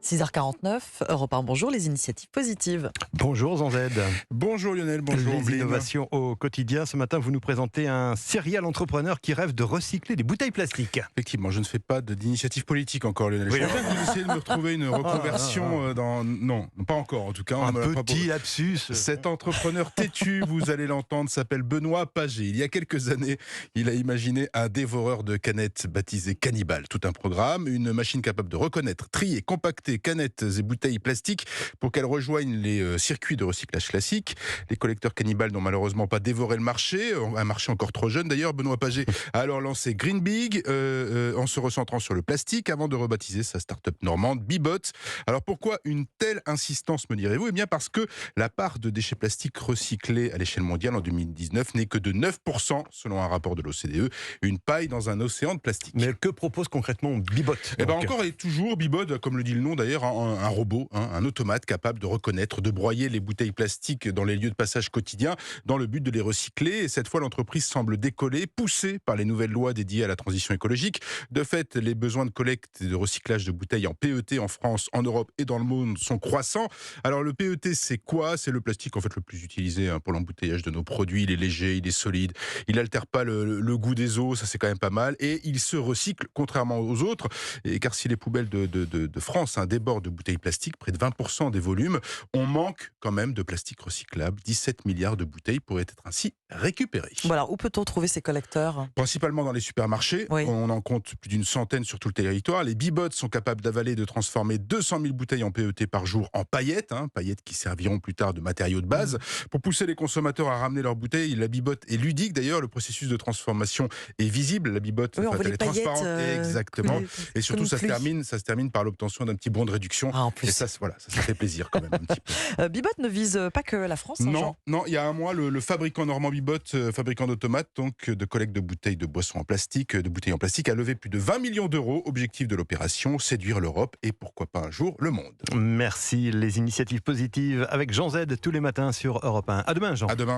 6h49, Europe 1, bonjour, les initiatives positives. Bonjour Jean Z. Bonjour Lionel, bonjour Les Ambline. innovations au quotidien. Ce matin, vous nous présentez un serial entrepreneur qui rêve de recycler des bouteilles plastiques. Effectivement, je ne fais pas d'initiative politique encore Lionel. Oui, Je suis en train de vous essayer de me retrouver une reconversion dans... Non, pas encore en tout cas. Un On me l'a pas petit lapsus. Cet entrepreneur têtu, vous allez l'entendre, s'appelle Benoît Pagé. Il y a quelques années, il a imaginé un dévoreur de canettes baptisé Cannibal. Tout un programme, une machine capable de reconnaître, trier, compacter canettes et bouteilles plastiques pour qu'elles rejoignent les circuits de recyclage classiques. Les collecteurs Cannibal n'ont malheureusement pas dévoré le marché, un marché encore trop jeune d'ailleurs. Benoît Pagé a alors lancé Green Big en se recentrant sur le plastique avant de rebaptiser sa start-up normande Bibot. Alors pourquoi une telle insistance, me direz-vous ? Eh bien parce que la part de déchets plastiques recyclés à l'échelle mondiale en 2019 n'est que de 9% selon un rapport de l'OCDE, une paille dans un océan de plastique. Mais que propose concrètement Bibot ? Eh ben encore et toujours, Bibot, comme le dit le nom d'ailleurs, un robot, un automate capable de reconnaître, de broyer les bouteilles plastiques dans les lieux de passage quotidiens dans le but de les recycler. Et cette fois, l'entreprise semble décoller, poussée par les nouvelles lois dédiées à la transition écologique. De fait, les besoins de collecte et de recyclage de bouteilles en PET en France, en Europe et dans le monde sont croissants. Alors le PET, c'est quoi ? C'est le plastique en fait le plus utilisé pour l'embouteillage de nos produits. Il est léger, il est solide, il n'altère pas le goût des eaux, ça c'est quand même pas mal. Et il se recycle contrairement aux autres. Et car si les poubelles de France débordent de bouteilles plastiques, près de 20% des volumes, on manque quand même de plastique recyclable. 17 milliards de bouteilles pourraient être ainsi récupérées. Bon, alors, où peut-on trouver ces collecteurs ? Principalement dans les supermarchés, Oui. on en compte plus d'une centaine sur tout le territoire. Les Bibots sont capables d'avaler et de transformer 200 000 bouteilles en PET par jour en paillettes, paillettes qui serviront plus tard de matériaux de base. Pour pousser les consommateurs à ramener leurs bouteilles, la Bibot est ludique d'ailleurs, le processus de transformation est visible. La Bibot, Oui, on voit elle les est paillettes, transparente, exactement. Et surtout, ça comme se termine par l'obtention d'un petit bon de réduction. Ah, en plus. Et ça, voilà, ça fait plaisir quand même un petit peu. Bibot ne vise pas que la France, hein, Non, Jean. non, il y a un mois, le fabricant normand Bibot, fabricant d'automates, donc de collecte de bouteilles de boissons en plastique, de bouteilles en plastique, a levé plus de 20 millions d'euros. Objectif de l'opération, séduire l'Europe et pourquoi pas un jour le monde. Merci. Les initiatives positives avec Jean Z tous les matins sur Europe 1. À demain Jean. À demain.